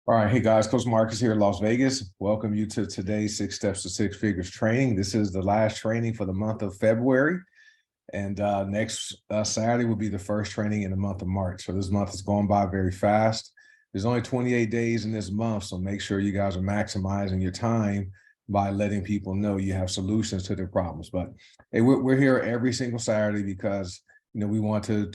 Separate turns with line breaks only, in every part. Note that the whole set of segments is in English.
All right, hey guys, Coach Marcus here in Las Vegas. Welcome you to today's Six Steps to Six Figures training. This is the last training for the month of February, and next Saturday will be the first training in the month of March. So this month is going by very fast. There's only 28 days in this month, so make sure you guys are maximizing your time by letting people know you have solutions to their problems. But hey, we're here every single Saturday because we want to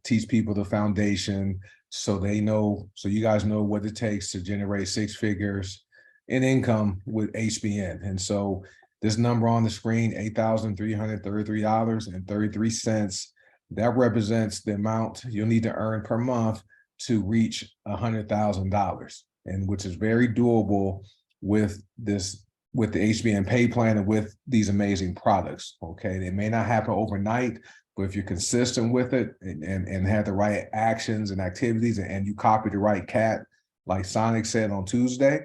teach people the foundation so they know, so you guys know what it takes to generate six figures in income with HBN. And so this number on the screen, $8,333.33, that represents the amount you'll need to earn per month to reach $100,000, and which is very doable with this, with the HBN pay plan and with these amazing products. Okay, they may not happen overnight, but if you're consistent with it and have the right actions and activities, and you copy the right cat, like Sonic said on Tuesday,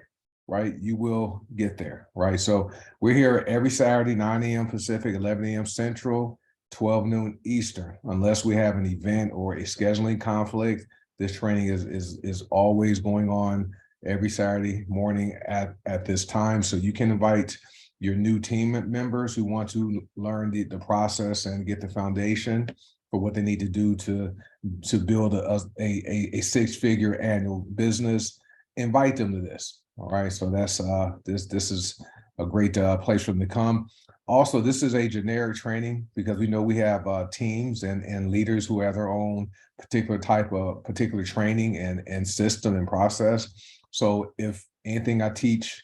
right, you will get there, right? So we're here every Saturday, 9 a.m. Pacific, 11 a.m. Central, 12 noon Eastern. Unless we have an event or a scheduling conflict, this training is always going on every Saturday morning at this time. So you can invite your new team members who want to learn the process and get the foundation for what they need to do to build a six-figure annual business. Invite them to this. All right, so that's this is a great place for them to come. Also, this is a generic training because we know we have teams and leaders who have their own particular type of training and system and process. So if anything I teach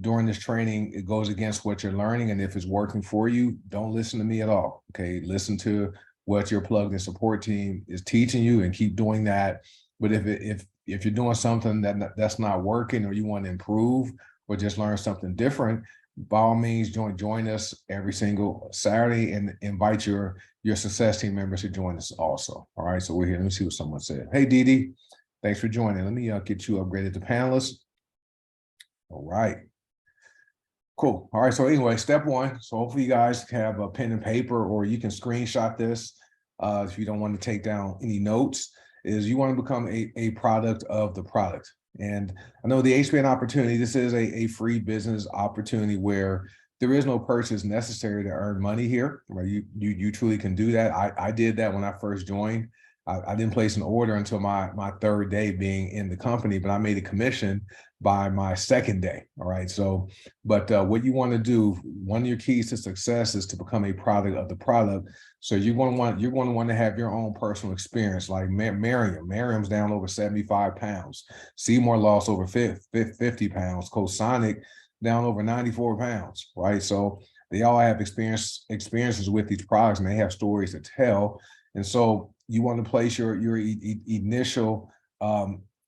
during this training, it goes against what you're learning, and if it's working for you, don't listen to me at all. Okay, listen to what your plugged in support team is teaching you and keep doing that. But if you're doing something that's not working, or you want to improve or just learn something different, by all means join us every single Saturday, and invite your success team members to join us also. All right, so we're here. Let me see what someone said. Hey, Dee, thanks for joining. Let me get you upgraded to panelist. All right. Cool. All right. So anyway, step one. So hopefully you guys have a pen and paper, or you can screenshot this if you don't want to take down any notes. Is you want to become a product of the product. And I know the HBN opportunity, this is a free business opportunity where there is no purchase necessary to earn money here. Right? You truly can do that. I did that when I first joined. I didn't place an order until my third day being in the company, but I made a commission by my second day. All right. So, but what you want to do, one of your keys to success is to become a product of the product. So you're going to want to have your own personal experience. Like Miriam's down over 75 pounds. Seymour lost over 50 pounds. Coach Sonic down over 94 pounds. Right. So they all have experiences with these products, and they have stories to tell. And so you want to place your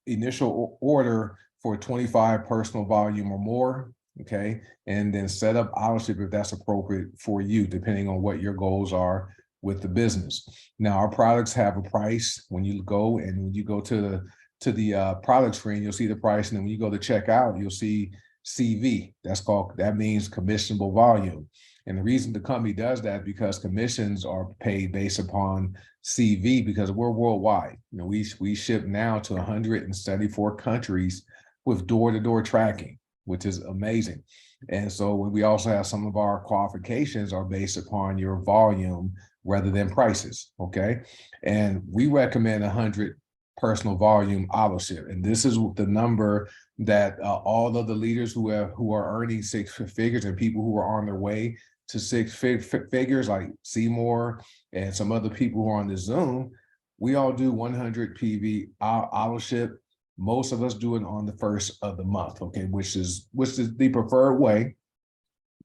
initial order for 25 personal volume or more, okay? And then set up auto-ship if that's appropriate for you, depending on what your goals are with the business. Now, our products have a price. When you go to the product screen, you'll see the price, and then when you go to checkout, you'll see CV. That means commissionable volume. And the reason the company does that is because commissions are paid based upon CV, because we're worldwide. We ship now to 174 countries with door-to-door tracking, which is amazing. And so we also have some of our qualifications are based upon your volume rather than prices, okay? And we recommend 100 personal volume auto ship. And this is the number that all of the leaders who are earning six figures, and people who are on their way to six figures, like Seymour and some other people who are on the Zoom, we all do 100 PV auto ship. Most of us do it on the first of the month, okay, which is the preferred way,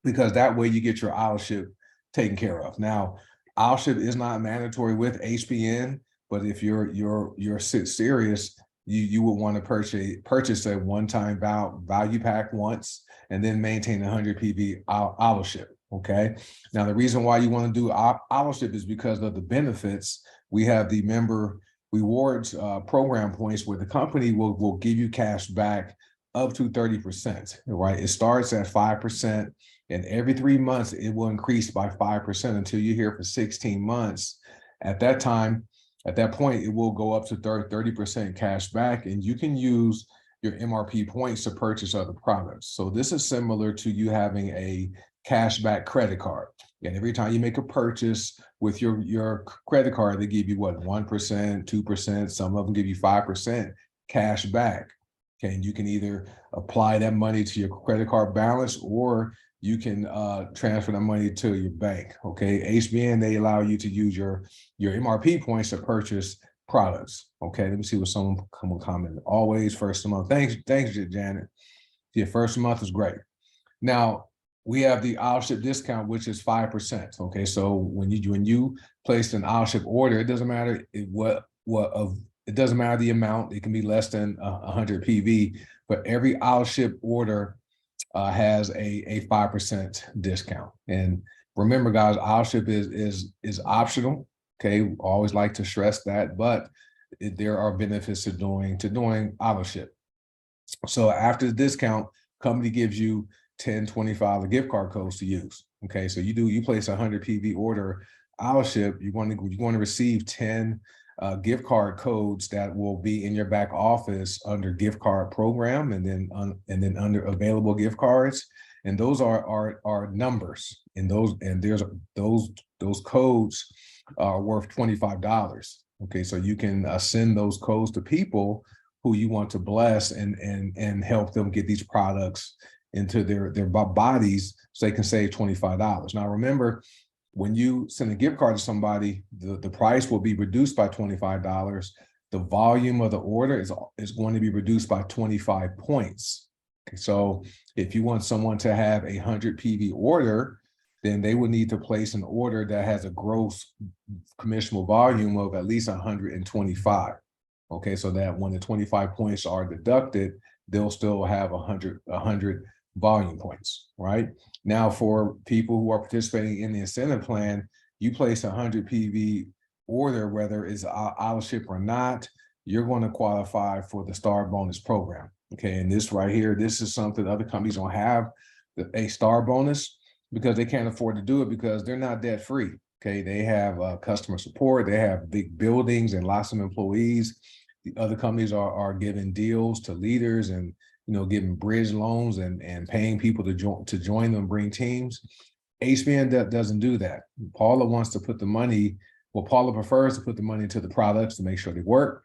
because that way you get your auto ship taken care of. Now, auto ship is not mandatory with HBN, but if you're serious, you would want to purchase a one-time value pack once, and then maintain 100 PV auto ship. Okay. Now, the reason why you want to do auto ship is because of the benefits. We have the member rewards program points, where the company will give you cash back up to 30%. Right. It starts at 5%, and every 3 months it will increase by 5% until you're here for 16 months. At that point, it will go up to 30% cash back, and you can use your MRP points to purchase other products. So this is similar to you having a cashback credit card. And every time you make a purchase with your credit card, they give you what, 1%, 2%, some of them give you 5% cash back. Okay, and you can either apply that money to your credit card balance, or you can transfer the money to your bank. Okay, HBN, they allow you to use your MRP points to purchase products. Okay, let me see what someone commented. Always first of the month. Thanks, Janet. Your first month is great. Now we have the aisle ship discount, which is 5%. Okay, so when you place an aisle ship order, it doesn't matter it doesn't matter the amount. It can be less than 100 PV, but every aisle ship order has a 5% discount. And remember, guys, aisle ship is optional. Okay, always like to stress that, but there are benefits to doing aisle ship. So after the discount, company gives you 10, 25 gift card codes to use. Okay, so you place a 100 PV order aisle ship, you're going to receive 10 gift card codes that will be in your back office under gift card program, and then under available gift cards. And those are numbers, and there's those codes are worth $25. Okay, so you can send those codes to people who you want to bless and help them get these products into their bodies so they can save $25. Now remember, when you send a gift card to somebody, the price will be reduced by $25. The volume of the order is going to be reduced by 25 points. Okay, so if you want someone to have a 100 PV order, then they would need to place an order that has a gross commissionable volume of at least 125. Okay, so that when the 25 points are deducted, they'll still have 100 volume points, right? Now, for people who are participating in the incentive plan, you place a 100 PV order, whether it's aisle ship or not, you're going to qualify for the Star Bonus program. Okay, and this right here, this is something other companies don't have, a Star Bonus, because they can't afford to do it because they're not debt free. Okay, they have customer support, they have big buildings and lots of employees. The other companies are giving deals to leaders and giving bridge loans and paying people to join them, bring teams. HBN doesn't do that. Paula wants to put the money, well, Paula prefers to put the money into the products to make sure they work,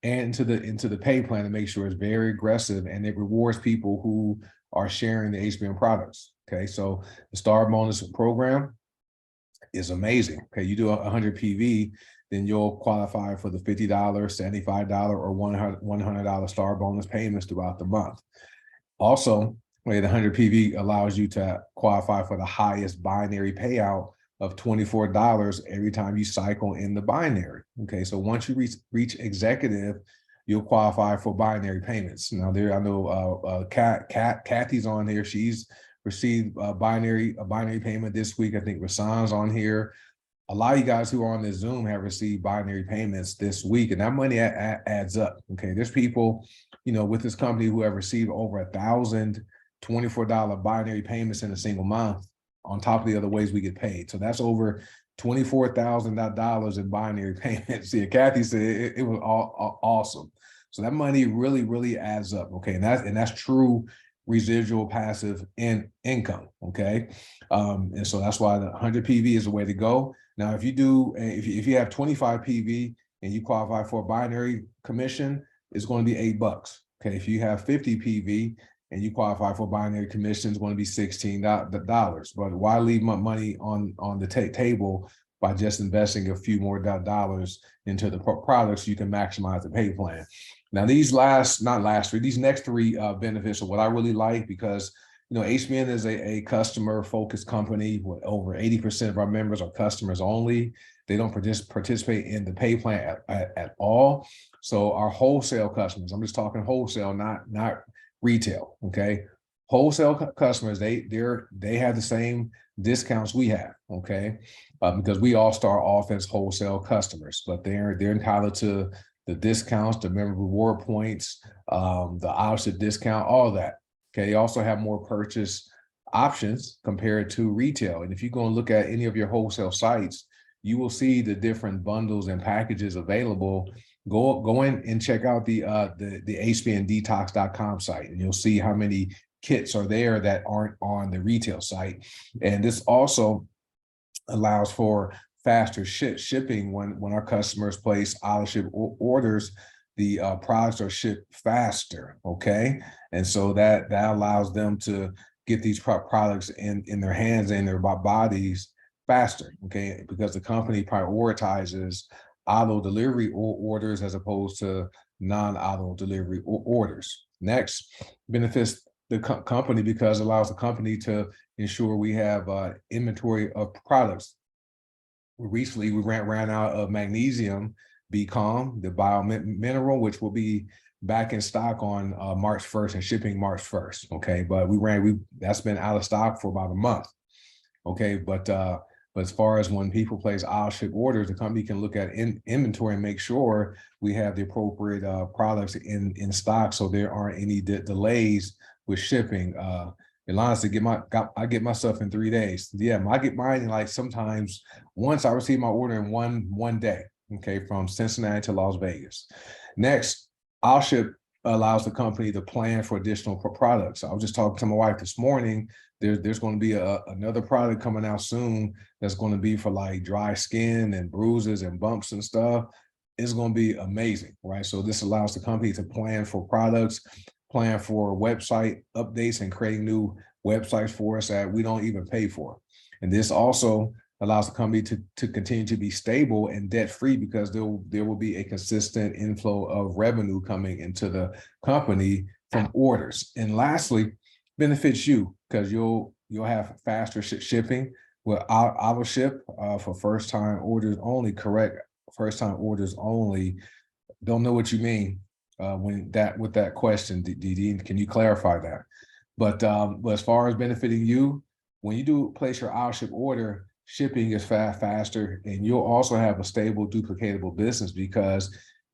and into the pay plan to make sure it's very aggressive and it rewards people who are sharing the HBN products. Okay, so the Star Bonus program is amazing. Okay, you do 100 PV, then you'll qualify for the $50, $75, or $100 Star Bonus payments throughout the month. Also, the 100 PV allows you to qualify for the highest binary payout of $24 every time you cycle in the binary. Okay, so once you reach executive, you'll qualify for binary payments. Now I know Kathy's on here. She's received a binary payment this week. I think Rasan's on here. A lot of you guys who are on this Zoom have received binary payments this week, and that money adds up. Okay, there's people, with this company who have received over 1,000 $24 binary payments in a single month, on top of the other ways we get paid. So that's over $24,000 in binary payments. See, Kathy said it was all awesome. So that money really, really adds up. Okay, and that's true residual passive income. Okay, and so that's why the 100 PV is the way to go. Now, if you have 25 PV and you qualify for a binary commission, it's going to be $8. Okay, if you have 50 PV and you qualify for binary commission, it's going to be $16. But why leave my money on the table by just investing a few more dollars into the products? You can maximize the pay plan. Now, these next three benefits are what I really like, because HBN is a customer-focused company. With over 80% of our members are customers only. They don't participate in the pay plan at all. So our wholesale customers, I'm just talking wholesale, not retail. Okay, wholesale customers, they have the same discounts we have. Okay, because we all start off as wholesale customers, but they're entitled to the discounts, the member reward points, the option discount, all that. Okay, you also have more purchase options compared to retail. And if you go and look at any of your wholesale sites, you will see the different bundles and packages available Go in and check out the hbndetox.com site, and you'll see how many kits are there that aren't on the retail site. And this also allows for faster shipping when our customers place AutoShip orders. The products are shipped faster, okay? And so that allows them to get these products in their hands and their bodies faster, okay? Because the company prioritizes auto delivery orders as opposed to non-auto delivery orders. Next, benefits the company because it allows the company to ensure we have inventory of products. Recently, we ran out of magnesium B-Calm, the biomineral, which will be back in stock on March 1st and shipping March 1st. Okay, but that's been out of stock for about a month. Okay, but as far as when people place AutoShip orders, the company can look at inventory and make sure we have the appropriate products in stock, so there aren't any delays with shipping. And honestly, I get my stuff in 3 days. Yeah, I get mine in like sometimes once I receive my order in one day. Okay, from Cincinnati to Las Vegas. Next, AutoShip allows the company to plan for additional products. I was just talking to my wife this morning. There's going to be another product coming out soon that's going to be for like dry skin and bruises and bumps and stuff. It's going to be amazing, right? So this allows the company to plan for products, plan for website updates, and creating new websites for us that we don't even pay for. And this also allows the company to continue to be stable and debt-free because there will be a consistent inflow of revenue coming into the company from orders. And lastly, benefits you because you'll have faster shipping with AutoShip for first-time orders only. Correct, first-time orders only. Don't know what you mean with that question, DD. Can you clarify that? But as far as benefiting you, when you do place your AutoShip order, shipping is faster, and you'll also have a stable, duplicatable business because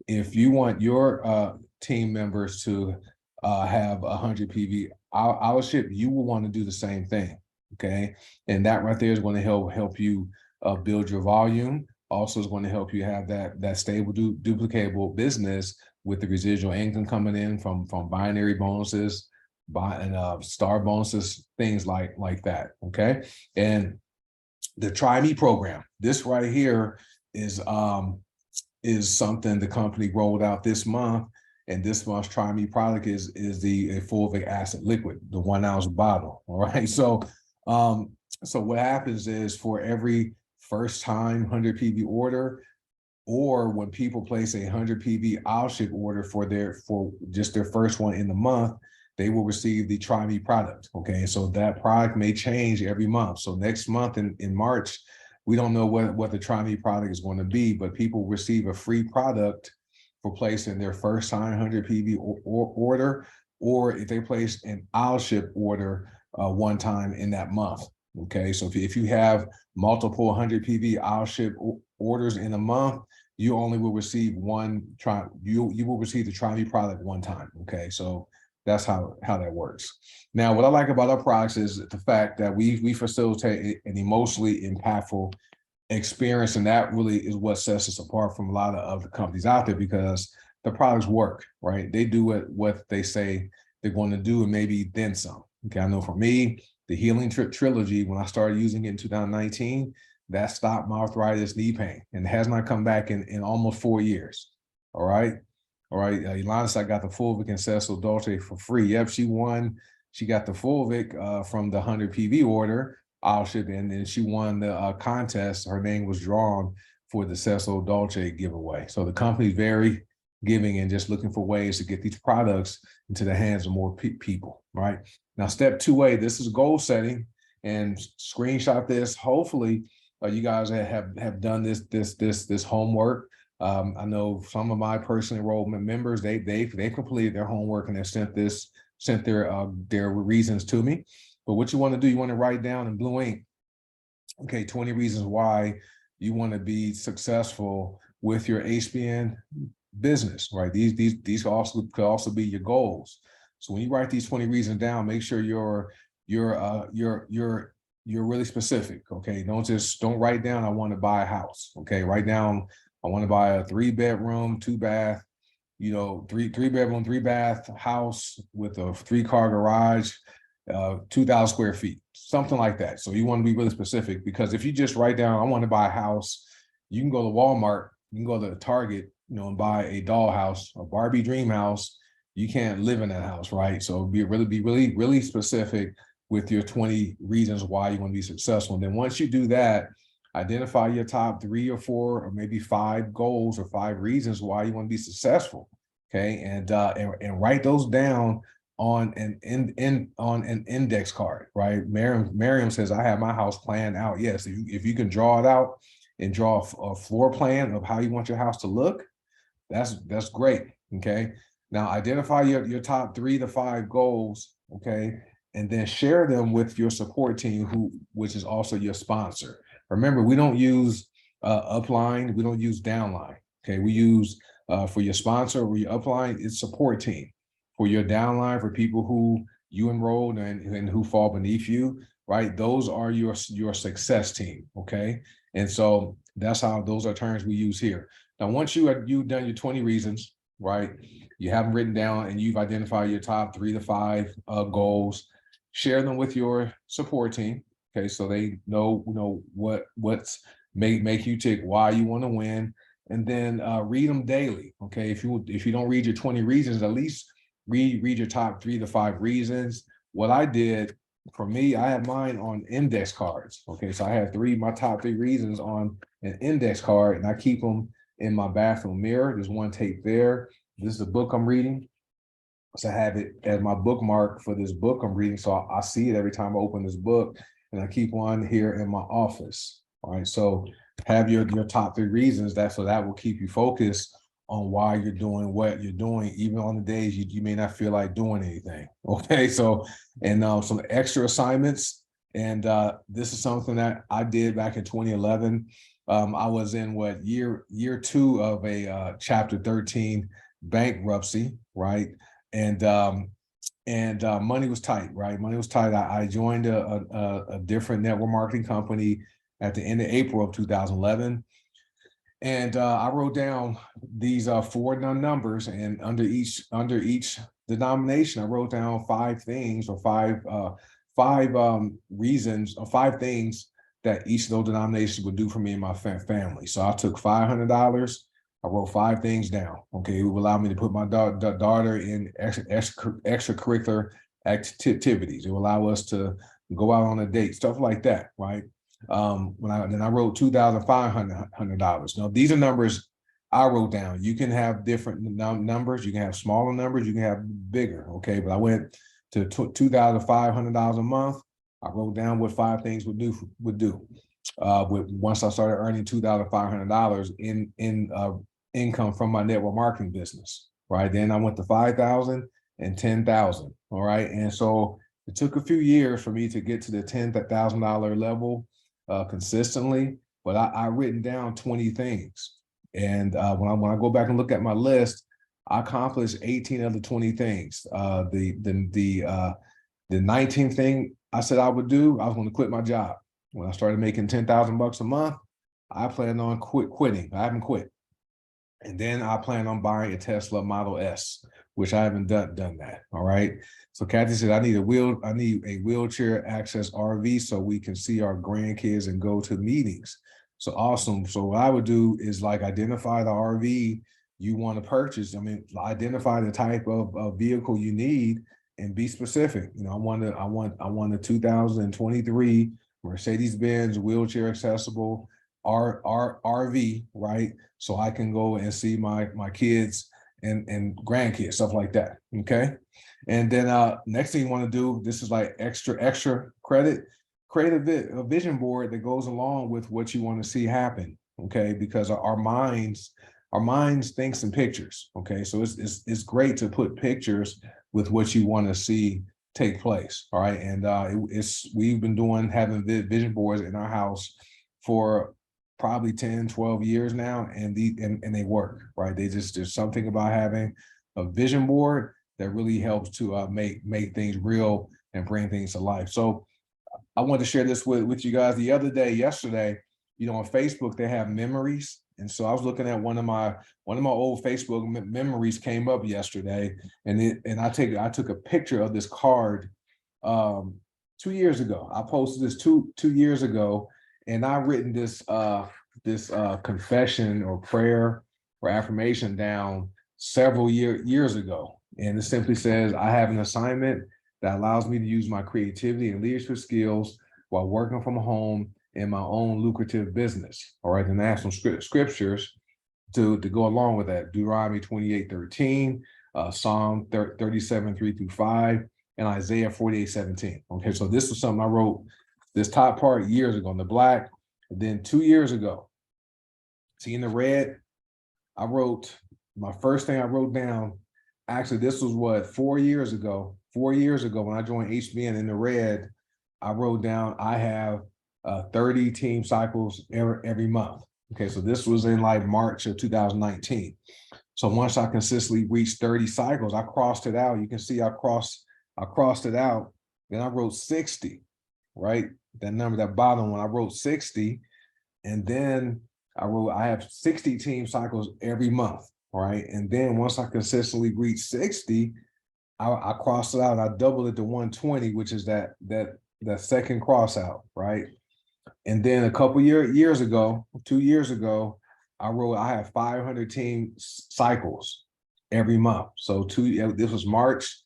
if you want your team members to have 100 PV AutoShip, you will want to do the same thing, okay? And that right there is going to help you build your volume. Also is going to help you have that stable, duplicatable business with the residual income coming in from binary bonuses, and star bonuses, things like that, okay? And the Try Me program, this right here is something the company rolled out this month, and this month's Try Me product is the fulvic acid liquid, the 1 ounce bottle. All right, so what happens is for every first time 100 PV order, or when people place a 100 PV AutoShip order for just their first one in the month, they will receive the Try Me product, okay? So that product may change every month. So next month in March, we don't know what the Try Me product is going to be, but people receive a free product for placing their first time 100 PV order, or if they place an AutoShip order one time in that month, okay? So if you have multiple 100 PV AutoShip orders in a month, you only will receive you will receive the Try Me product one time, okay? So that's how that works. Now, what I like about our products is the fact that we facilitate an emotionally impactful experience, and that really is what sets us apart from a lot of other companies out there because the products work, right? They do what they say they're going to do, and maybe then some. Okay, I know for me, the Healing Trilogy, when I started using it in 2019, that stopped my arthritis, knee pain, and has not come back in almost 4 years. All right. All right, Elanus, I got the Fulvic and Cecil Dolce for free. Yep, she won. She got the Fulvic from the 100 PV order, AutoShip, and then she won the contest. Her name was drawn for the Cecil Dolce giveaway. So the company's very giving and just looking for ways to get these products into the hands of more people, right? Now, step 2A, this is goal setting, and screenshot this. Hopefully, you guys have done this homework. I know some of my personal enrollment members, they've completed their homework and they've sent their reasons to me. But what you want to do, you want to write down in blue ink, okay, 20 reasons why you want to be successful with your HBN business, right? These could also be your goals. So when you write these 20 reasons down, make sure you're really specific, okay? Don't write down, I want to buy a house, okay? Write down I want to buy a 3-bedroom, 2-bath, three bedroom, 3-bath house with a 3-car garage, 2,000 square feet, something like that. So you want to be really specific, because if you just write down, I want to buy a house, you can go to Walmart, you can go to Target, and buy a dollhouse, a Barbie dream house. You can't live in that house, right? So be really specific with your 20 reasons why you want to be successful. And then once you do that, identify your top 3 or 4 or maybe 5 goals or 5 reasons why you want to be successful. Okay, and write those down on an index card, right? Miriam says, I have my house planned out. Yes, if you can draw it out and draw a floor plan of how you want your house to look, that's great. Okay, now identify your top 3 to 5 goals. Okay, and then share them with your support team, which is also your sponsor. Remember, we don't use upline, we don't use downline. Okay, we use for your sponsor or your upline, it's support team. For your downline, for people who you enrolled and who fall beneath you, right? Those are your success team. Okay, and so that's how those are terms we use here. Now, once you've done your 20 reasons, right? You have them written down and you've identified your top 3 to 5 goals. Share them with your support team. Okay, so they know what's make you tick, why you want to win, and then read them daily. Okay, if you don't read your 20 reasons, at least read your top 3 to 5 reasons. What I did for me, I had mine on index cards. Okay, so I had my top 3 reasons on an index card, and I keep them in my bathroom mirror. There's one tape there. This is a book I'm reading. So I have it as my bookmark for this book I'm reading. So I see it every time I open this book, and I keep one here in my office. All right. So have your top 3 reasons that will keep you focused on why you're doing what you're doing, even on the days you may not feel like doing anything. Okay. So, and some extra assignments. And this is something that I did back in 2011. I was in year 2 of a chapter 13 bankruptcy, right? And money was tight, right? Money was tight. I joined a different network marketing company at the end of April of 2011. And I wrote down these 4 numbers, and under each denomination, I wrote down 5 things or 5 reasons or 5 things that each of those denominations would do for me and my family. So I took $500. I wrote 5 things down. Okay, it would allow me to put my daughter in extracurricular activities. It will allow us to go out on a date, stuff like that, right? Then I wrote $2,500. Now these are numbers I wrote down. You can have different numbers. You can have smaller numbers. You can have bigger. Okay, but I went to $2,500 a month. I wrote down what 5 things would do. Once I started earning $2,500 in income from my network marketing business, right? Then I went to 5,000 and 10,000. All right, and so it took a few years for me to get to the $10,000 level consistently, but I written down 20 things, and when I go back and look at my list, I accomplished 18 of the 20 things. The 19th thing I said I would do, I was going to quit my job. When I started making $10,000 a month, I planned on quitting. I haven't quit. And then I plan on buying a Tesla Model S, which I haven't done that. All right. So Kathy said, I need a wheelchair access RV so we can see our grandkids and go to meetings. So awesome. So what I would do is identify the RV you want to purchase. I mean, identify the type of vehicle you need and be specific. I want a 2023 Mercedes-Benz wheelchair accessible RV, right? So I can go and see my kids and grandkids, stuff like that. Okay. And then next thing you want to do, this is extra credit, create a vision board that goes along with what you want to see happen. Okay. Because our minds thinks in pictures. Okay. So it's great to put pictures with what you want to see take place. All right. And we've been having vision boards in our house for probably 10, 12 years now, and they work, right? There's something about having a vision board that really helps to make things real and bring things to life. So I wanted to share this with you guys. Yesterday, on Facebook, they have memories, And so I was looking at one of my old Facebook memories came up yesterday, and I took a picture of this card 2 years ago. I posted this two years ago, and I written this confession or prayer or affirmation down several years ago. And it simply says, I have an assignment that allows me to use my creativity and leadership skills while working from home in my own lucrative business. All right, the national scriptures to go along with that: Deuteronomy 28:13, Psalm 37, 3-5, and Isaiah 48:17. Okay, so this was something I wrote, this top part, years ago in the black. And then 2 years ago, see in the red, I wrote, my first thing I wrote down, actually, this was what, 4 years ago. 4 years ago, when I joined HBN, in the red, I wrote down, I have 30 team cycles every month. Okay, so this was in like March of 2019. So once I consistently reached 30 cycles, I crossed it out. You can see I crossed it out. Then I wrote 60, right? That number, that bottom one, I wrote 60. And then I wrote, I have 60 team cycles every month, right? And then once I consistently reached 60, I crossed it out. I doubled it to 120, which is that second cross out, right? And then a couple years ago, 2 years ago, I wrote, I have 500 team cycles every month. So this was March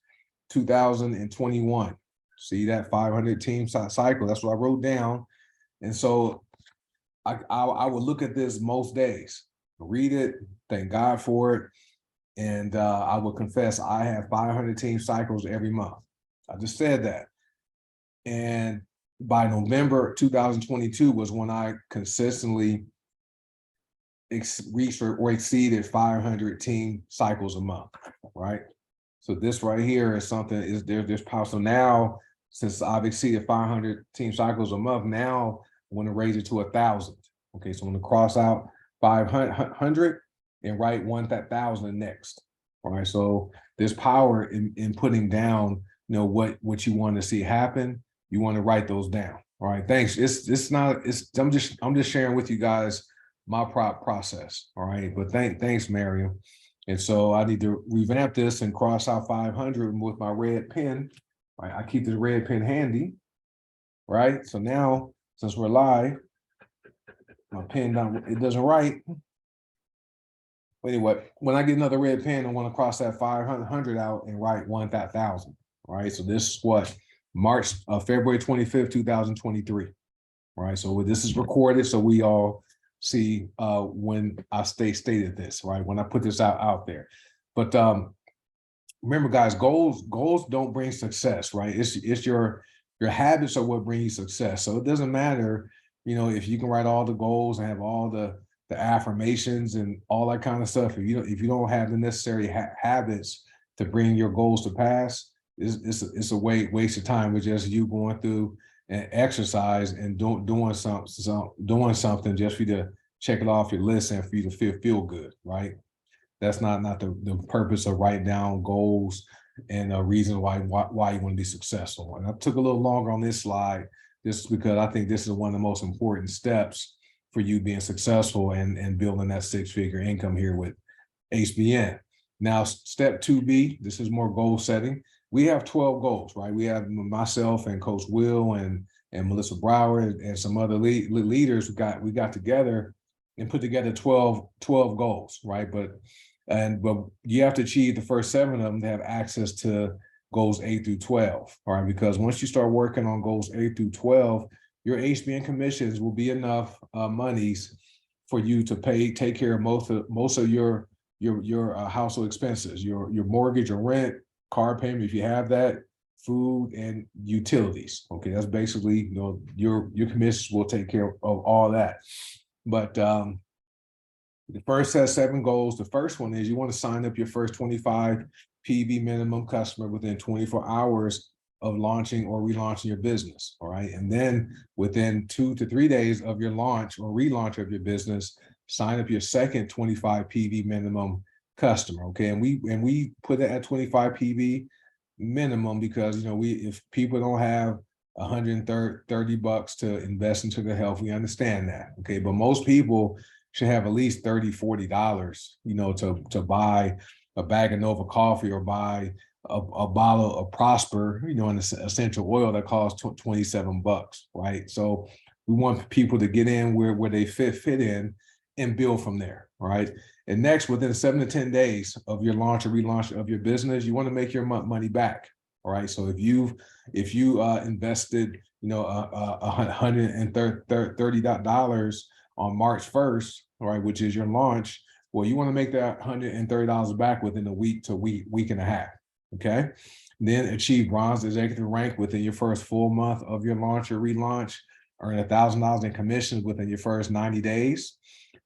2021. See that 500 team cycle? That's what I wrote down. And so I would look at this most days, read it, thank God for it. And I would confess, I have 500 team cycles every month. I just said that. And by November 2022 was when I consistently reached or exceeded 500 team cycles a month, right? So this right here is something, there's power. So now, since I've exceeded 500 team cycles a month, now I want to raise it to 1,000. Okay, so I'm going to cross out 500 and write 1,000 next. All right, so there's power in putting down, what you want to see happen. You want to write those down. All right, thanks. I'm just sharing with you guys my process. All right, but thanks, Miriam. And so I need to revamp this and cross out 500 with my red pen. All right, I keep the red pen handy. Right, so now since we're live, my pen it doesn't write. Anyway, when I get another red pen, I want to cross that 500 out and write 1,000. All right, so this is what, February 25th, 2023. All right, so this is recorded so we all see when I stated this, right? When I put this out there. But remember, guys, goals don't bring success, right? It's your habits are what bring you success. So it doesn't matter, if you can write all the goals and have all the affirmations and all that kind of stuff. If you don't have the necessary habits to bring your goals to pass, it's a waste of time with just you going through and exercise and doing something just for you to check it off your list and for you to feel good, right? That's not the purpose of writing down goals and a reason why you want to be successful. And I took a little longer on this slide, just because I think this is one of the most important steps for you being successful and building that six-figure income here with HBN. Now, step 2B, this is more goal setting. We have 12 goals, right? We have myself and Coach Will and Melissa Brower and some other leaders. We got together and put together 12 goals, right? But you have to achieve the first 7 of them to have access to goals 8 through 12, all right? Because once you start working on goals 8 through 12, your HBN commissions will be enough monies for you to take care of most of your household expenses, your mortgage or rent, car payment if you have that, food, and utilities. Okay, that's basically your commissions will take care of all that. But the first set of 7 goals. The first one is you want to sign up your first 25 PV minimum customer within 24 hours of launching or relaunching your business. All right, and then within 2 to 3 days of your launch or relaunch of your business, sign up your second 25 PV minimum customer. Okay, and we put it at 25 PV minimum because if people don't have $130 to invest into their health, we understand that. Okay, but most people should have at least $30, $40, to buy a bag of Nova coffee or buy a bottle of Prosper, an essential oil that costs $27, right? So we want people to get in where they fit in and build from there, right? And next, within 7 to 10 days of your launch or relaunch of your business, you want to make your money back, all right? So if you invested, $130 on March 1st, all right, which is your launch, well, you want to make that $130 back within a week to week and a half, okay? Then achieve bronze executive rank within your first full month of your launch or relaunch, earn $1,000 in commissions within your first 90 days,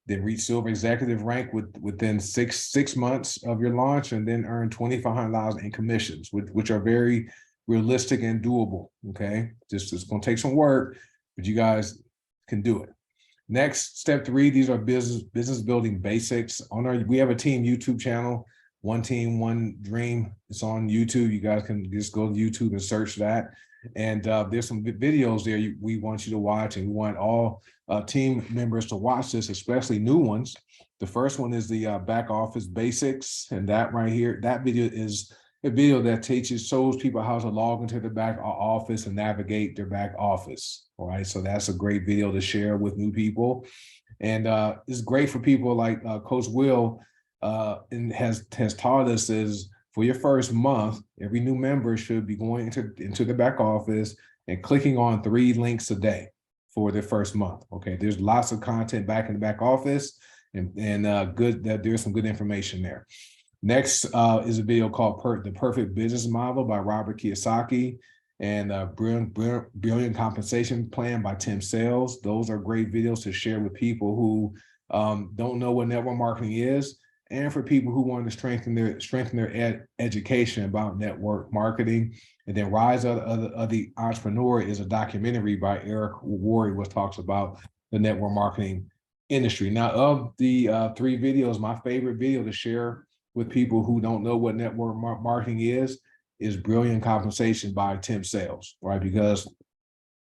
then reach silver executive rank within six months of your launch, and then earn $2,500 in commissions, which are very realistic and doable, okay? It's gonna take some work, but you guys can do it. Next, step 3, these are business building basics. We have a team YouTube channel, One Team, One Dream. It's on YouTube. You guys can just go to YouTube and search that. And there's some videos there we want you to watch, and we want all team members to watch this, especially new ones. The first one is the back office basics, and that right here, that video is a video that shows people how to log into the back office and navigate their back office. All right, so that's a great video to share with new people, and it's great for people like Coach Will and has taught us is for your first month, every new member should be going into the back office and clicking on 3 links a day for their first month. Okay, there's lots of content back in the back office, and good that there's some good information there. Next is a video called The Perfect Business Model by Robert Kiyosaki, and Brilliant Compensation Plan by Tim Sales. Those are great videos to share with people who don't know what network marketing is, and for people who want to strengthen their education about network marketing. And then Rise of the Entrepreneur is a documentary by Eric Worre, which talks about the network marketing industry. Now, of the 3 videos, my favorite video to share with people who don't know what network marketing is Brilliant Compensation by Tim Sales, right? Because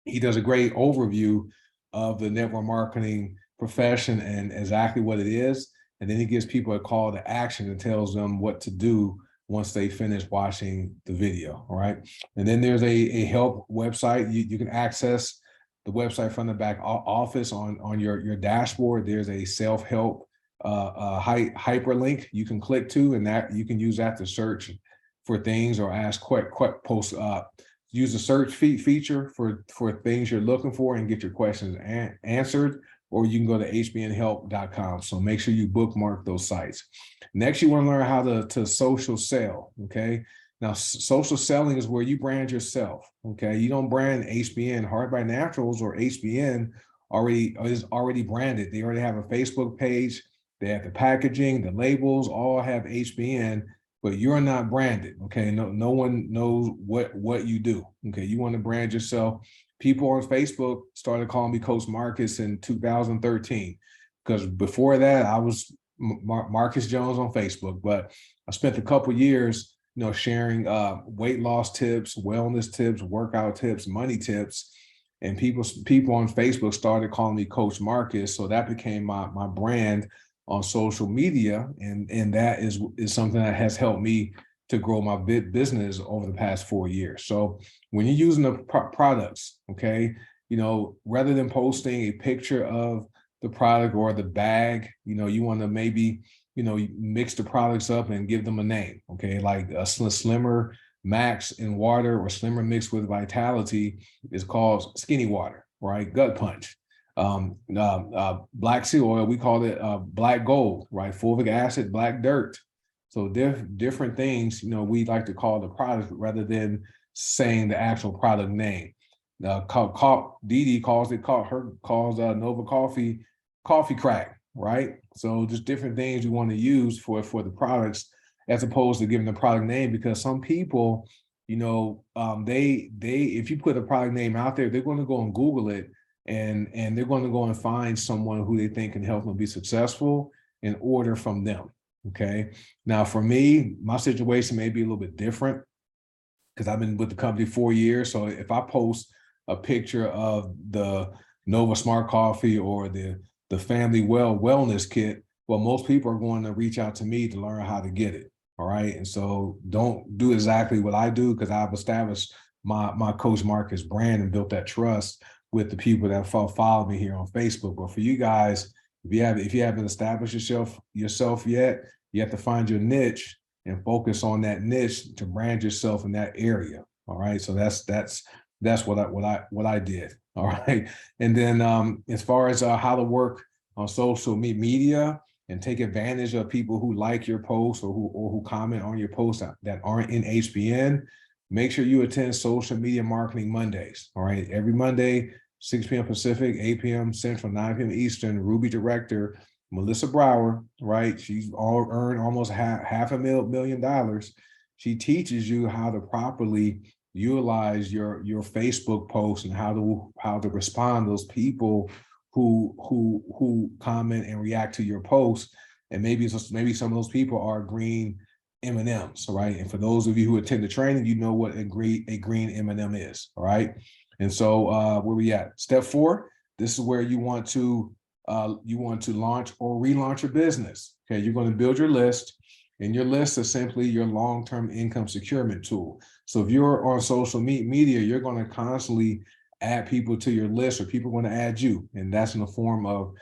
he does a great overview of the network marketing profession and exactly what it is. And then he gives people a call to action and tells them what to do once they finish watching the video, all right? And then there's a help website. You can access the website from the back office on your dashboard. There's a self-help hyperlink you can click to, and that you can use that to search for things or ask post use the search feature for things you're looking for and get your questions answered, or you can go to hbnhelp.com. So make sure you bookmark those sites. Next, you want to learn how to social sell, okay? Now, social selling is where you brand yourself, okay? You don't brand HBN. Hard by Naturals or HBN is already branded. They already have a Facebook page. They have the packaging, the labels, all have HBN, but you're not branded, okay? No one knows what you do, okay? You want to brand yourself. People on Facebook started calling me Coach Marcus in 2013, because before that, I was Marcus Jones on Facebook, but I spent a couple years, sharing weight loss tips, wellness tips, workout tips, money tips, and people on Facebook started calling me Coach Marcus, so that became my brand on social media, and that is something that has helped me to grow my business over the past 4 years. So when you're using the products, okay, rather than posting a picture of the product or the bag, you want to maybe, mix the products up and give them a name, okay, like a Slimmer Max in water or Slimmer mixed with Vitality is called Skinny Water, right? Gut Punch. Black Seal Oil, we call it Black Gold, right? Fulvic acid, Black Dirt. So different things, we like to call the product rather than saying the actual product name. Dee calls Nova Coffee Crack, right? So just different things you want to use for the products as opposed to giving the product name, because some people, if you put a product name out there, they're going to go and Google it. And they're going to go and find someone who they think can help them be successful and order from them, okay? Now, for me, my situation may be a little bit different because I've been with the company 4 years. So if I post a picture of the Nova Smart Coffee or the the family wellness kit. Well, most people are going to reach out to me to learn how to get it. All right. And so don't do exactly what I do, because I've established my Coach Marcus brand and built that trust with the people that follow me here on Facebook. But for you guys, if you haven't established yourself yet, you have to find your niche and focus on that niche to brand yourself in that area. All right. So that's what I did. All right. And then as far as how to work on social media and take advantage of people who like your posts or who comment on your posts that aren't in HBN, make sure you attend Social Media Marketing Mondays. All right. Every Monday, 6 p.m. Pacific, 8 p.m. Central, 9 p.m. Eastern, Ruby director, Melissa Brower, right? She's earned almost half $1 million. She teaches you how to properly utilize your Facebook posts and how to respond to those people who comment and react to your posts. And maybe some of those people are green M&Ms, right? And for those of you who attend the training, you know what a green M&M is, all right? And so where we at? Step 4, this is where you want to launch or relaunch your business. Okay, you're going to build your list, and your list is simply your long-term income securement tool. So if you're on social media, you're going to constantly add people to your list, or people want to add you, and that's in the form of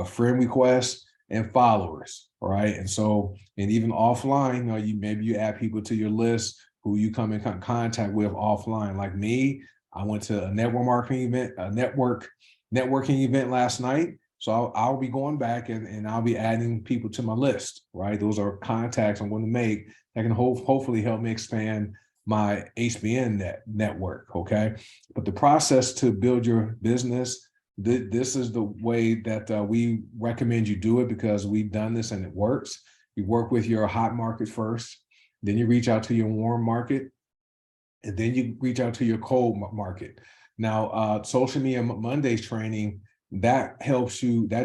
friend requests and followers. All right, and so, and even offline, maybe you add people to your list who you come in contact with offline. Like me, I went to a network marketing event, a networking event last night. So I'll be going back and I'll be adding people to my list, right? Those are contacts I'm going to make that can hopefully help me expand my HBN network, okay? But the process to build your business, this is the way that we recommend you do it, because we've done this and it works. You work with your hot market first, then you reach out to your warm market, and then you reach out to your cold market. Now, Social Media Mondays training, that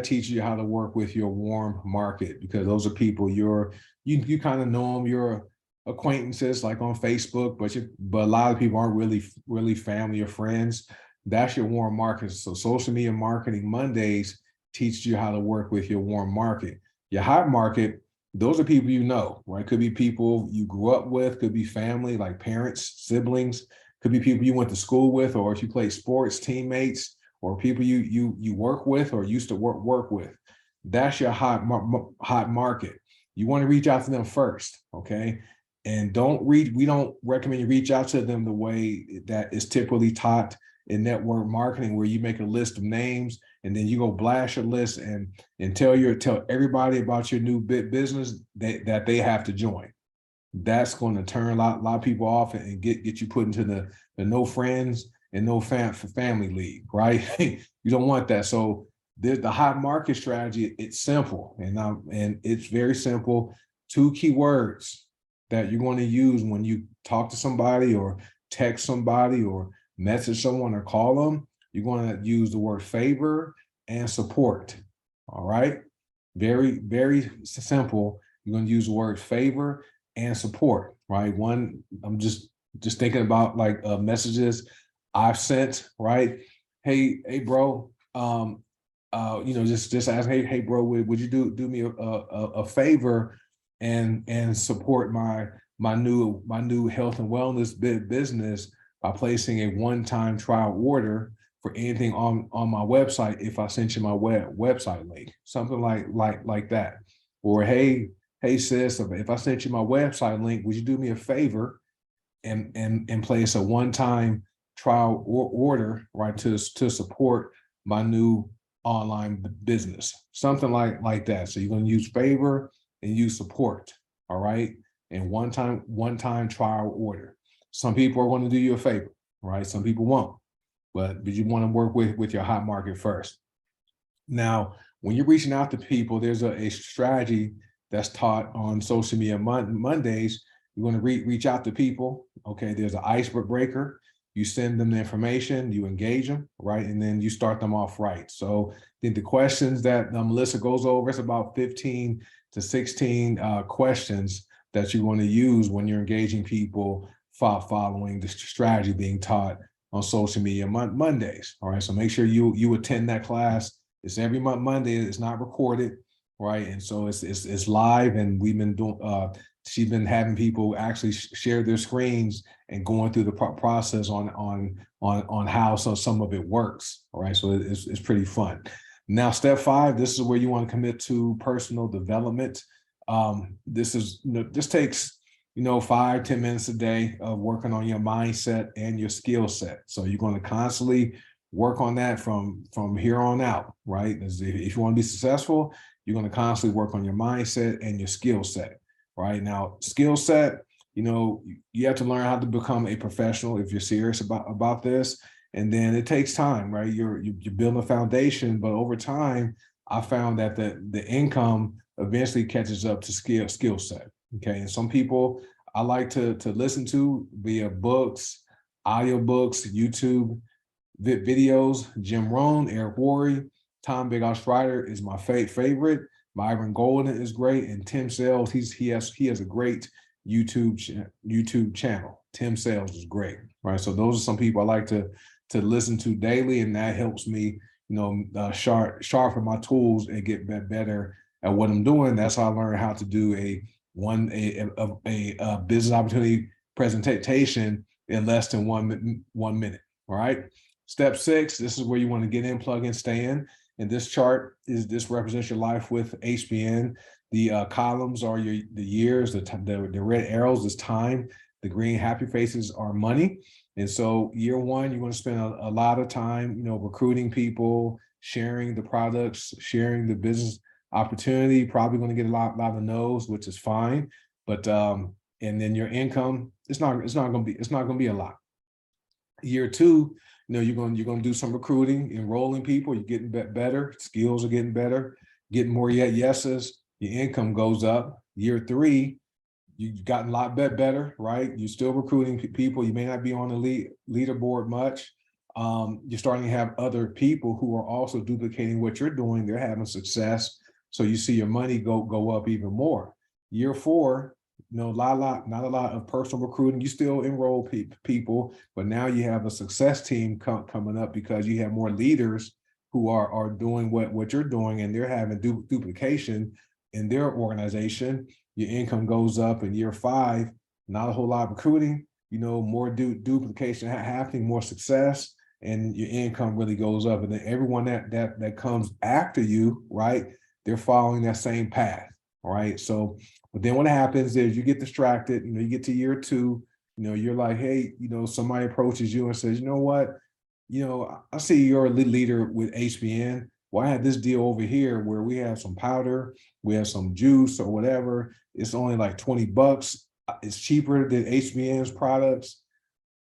teaches you how to work with your warm market, because those are people you kind of know them, you're acquaintances like on Facebook, but a lot of people aren't really family or friends. That's your warm market. So Social Media Marketing Mondays teaches you how to work with your warm market. Your hot market, those are people you know, right? Could be people you grew up with, could be family, like parents, siblings, could be people you went to school with, or if you play sports, teammates, or people you work with or used to work with. That's your hot market. You want to reach out to them first, okay? And we don't recommend you reach out to them the way that is typically taught in network marketing, where you make a list of names and then you go blast your list and tell everybody about your new business that they have to join. That's going to turn a lot of people off and get you put into the no friends and no family league, right? You don't want that. So the hot market strategy, it's simple, and it's very simple. 2 keywords that you're going to use when you talk to somebody or text somebody or message someone or call them. You're going to use the word favor and support. All right. Very, very simple. You're going to use the word favor and support, right? I'm just thinking about like messages I've sent, right? Hey, bro, just ask, hey, bro, would you do me a favor and support my new health and wellness business by placing a one-time trial order for anything on my website if I sent you my website link, something like that. Or hey sis, if I sent you my website link, would you do me a favor and place a one-time trial order, right, to support my new online business, something like that. So you're going to use favor and use support, all right, and one-time trial order. Some people are going to do you a favor, right? Some people won't, but you want to work with your hot market first. Now, when you're reaching out to people, there's a strategy that's taught on Social Media Mondays. You're going to reach out to people. Okay, there's an icebreaker. You send them the information, you engage them, right? And then you start them off right. So I think the questions that Melissa goes over, it's about 15 to 16 questions that you want to use when you're engaging people following the strategy being taught on Social Media Mondays. All right, so make sure you attend that class. It's every Monday. It's not recorded, right? And so it's live, and we've been doing. She's been having people actually share their screens and going through the process on how some of it works. All right, so it's pretty fun. Now, step 5. This is where you want to commit to personal development. This takes 5-10 minutes a day of working on your mindset and your skill set. So you're going to constantly work on that from here on out, right? If you want to be successful, you're going to constantly work on your mindset and your skill set, right? Now, skill set, you have to learn how to become a professional if you're serious about this. And then it takes time, right? You're building a foundation, but over time, I found that the income eventually catches up to skill set. Okay, and some people I like to listen to via books, audiobooks, YouTube videos. Jim Rohn, Eric Worre, Tom Big Strider is my favorite. Myron Golden is great, and Tim Sales. He has a great YouTube channel. Tim Sales is great, right? So those are some people I like to listen to daily, and that helps me, sharpen my tools and get better at what I'm doing. That's how I learned how to do a business opportunity presentation in less than 1 minute. All right. Step 6. This is where you want to get in, plug in, stay in. And this chart this represents your life with HBN. The columns are the years. The red arrows is time. The green happy faces are money. And so year 1, you're going to spend a lot of time, recruiting people, sharing the products, sharing the business opportunity. Probably going to get a lot of no's, which is fine. But and then your income, it's not going to be a lot. Year 2, you're going to do some recruiting, enrolling people. You're getting better. Skills are getting better. Getting more yeses. Your income goes up. Year 3, you've gotten a lot better, right? You're still recruiting people. You may not be on the leaderboard much. You're starting to have other people who are also duplicating what you're doing. They're having success. So you see your money go up even more. Year 4, not a lot of personal recruiting. You still enroll people, but now you have a success team coming up because you have more leaders who are doing what you're doing, and they're having duplication in their organization. Your income goes up. In year 5, not a whole lot of recruiting, more duplication happening, more success, and your income really goes up. And then everyone that comes after you, right, they're following that same path. All right. So, but then what happens is you get distracted, you get to year 2, you're like, hey, somebody approaches you and says, you know what, I see you're a leader with HBN. Well, I have this deal over here where we have some powder, we have some juice or whatever. It's only like $20. It's cheaper than HBN's products.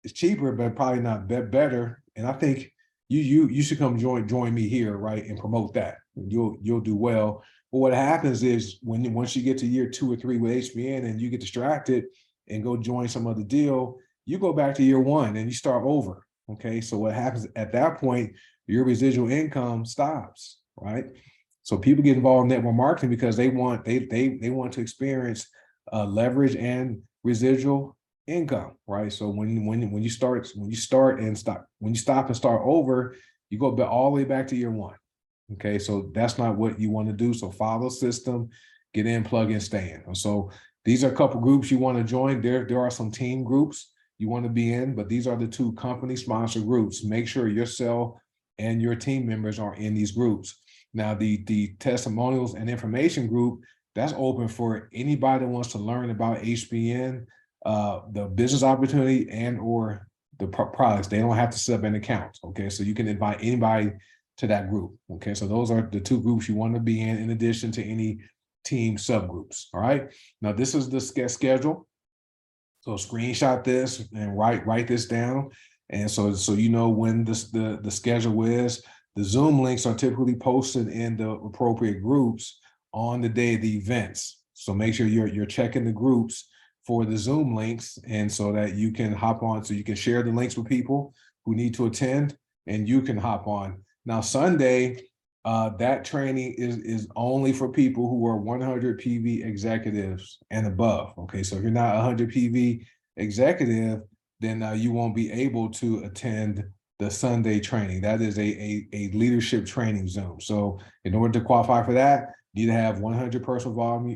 It's cheaper, but probably not better. And I think you should come join me here, right, and promote that. You'll do well. But what happens is once you get to year 2 or 3 with HBN and you get distracted and go join some other deal, you go back to year 1 and you start over. Okay, so what happens at that point? Your residual income stops, right? So people get involved in network marketing because they want to experience leverage and residual income, right? So when you stop and start over, you go all the way back to year 1. Okay, so that's not what you want to do. So follow system, get in, plug in, stay in. So these are a couple groups you want to join. There are some team groups you want to be in, but these are the 2 company sponsored groups. Make sure yourself and your team members are in these groups. Now, the testimonials and information group, that's open for anybody that wants to learn about HBN, the business opportunity and or the products. They don't have to set up an account. Okay, so you can invite anybody to that group. Okay, so those are the 2 groups you want to be in addition to any team subgroups. All right, now this is the schedule. So screenshot this and write this down. And so when the schedule is. The Zoom links are typically posted in the appropriate groups on the day of the events. So make sure you're checking the groups for the Zoom links, and so that you can hop on, so you can share the links with people who need to attend, and you can hop on. Now, Sunday, that training is only for people who are 100 PV executives and above. Okay, so if you're not 100 PV executive, then you won't be able to attend the Sunday training. That is a leadership training Zoom. So in order to qualify for that, you need to have 100 personal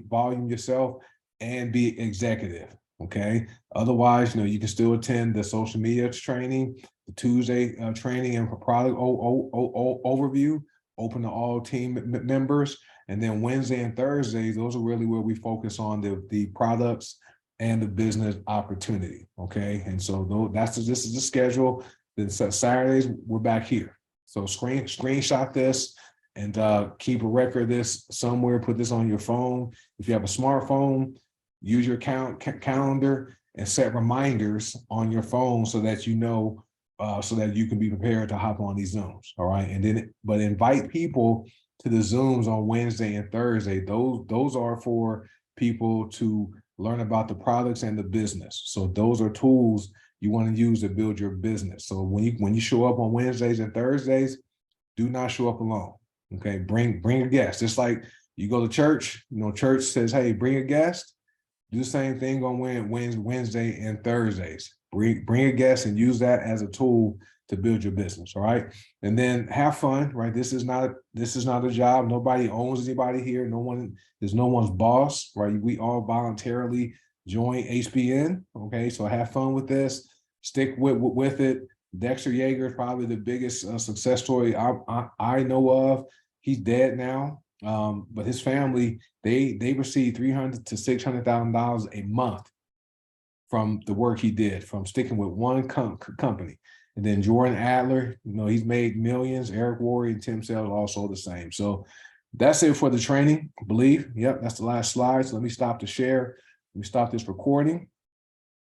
volume yourself and be executive. Okay. Otherwise, you can still attend the social media training, the Tuesday training and product overview, open to all team members. And then Wednesday and Thursdays, those are really where we focus on the products and the business opportunity. Okay. And so this is the schedule. Then Saturdays, we're back here. So screenshot this and keep a record of this somewhere. Put this on your phone. If you have a smartphone, use your calendar and set reminders on your phone so that so that you can be prepared to hop on these Zooms. All right. And then, but invite people to the Zooms on Wednesday and Thursday. Those are for people to learn about the products and the business. So those are tools you want to use to build your business. So when you show up on Wednesdays and Thursdays, do not show up alone. Okay, bring a guest. Just like you go to church, church says, hey, bring a guest. Do the same thing on Wednesday and Thursdays. Bring a guest and use that as a tool to build your business. All right, and then have fun. Right, this is not a job. Nobody owns anybody here. There's no one's boss. Right, we all voluntarily join HBN. Okay, so have fun with this. Stick with it. Dexter Yeager is probably the biggest success story I know of. He's dead now, but his family they received $300,000 to $600,000 a month from the work he did, from sticking with one company. And then Jordan Adler, he's made millions. Eric Worre and Tim Sales also the same. So that's it for the training. Believe. Yep, that's the last slide. So let me stop the share. Let me stop this recording.